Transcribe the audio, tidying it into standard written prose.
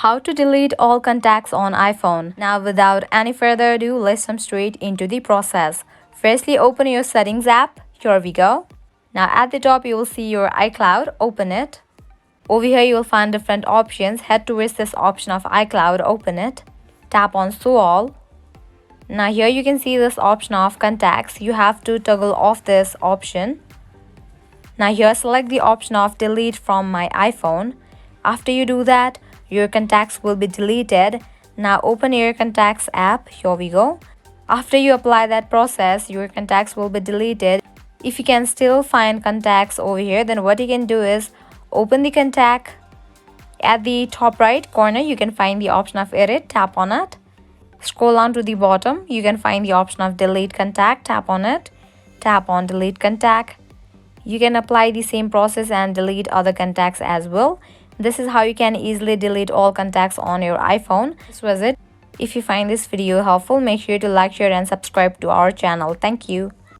How to delete all contacts on iPhone. Now without any further ado, let's jump straight into the process. Firstly, open your settings app. Here we go. Now at the top you will see your iCloud. Open it. Over here you will find different options. Head towards this option of iCloud. Open it. Tap on show all. Now here you can see this option of contacts. You have to toggle off this option. Now here select the option of delete from my iPhone. After you do that, your contacts will be deleted. Now open your contacts app. Here we go. After you apply that process, your contacts will be deleted. If you can still find contacts over here, then what you can do is open the contact. At the top right corner, you can find the option of edit. Tap on it. Scroll down to the bottom. You can find the option of delete contact. Tap on it. Tap on delete contact. You can apply the same process and delete other contacts as well. This is how you can easily delete all contacts on your iPhone. This was it. If you find this video helpful, make sure to like, share and subscribe to our channel. Thank you.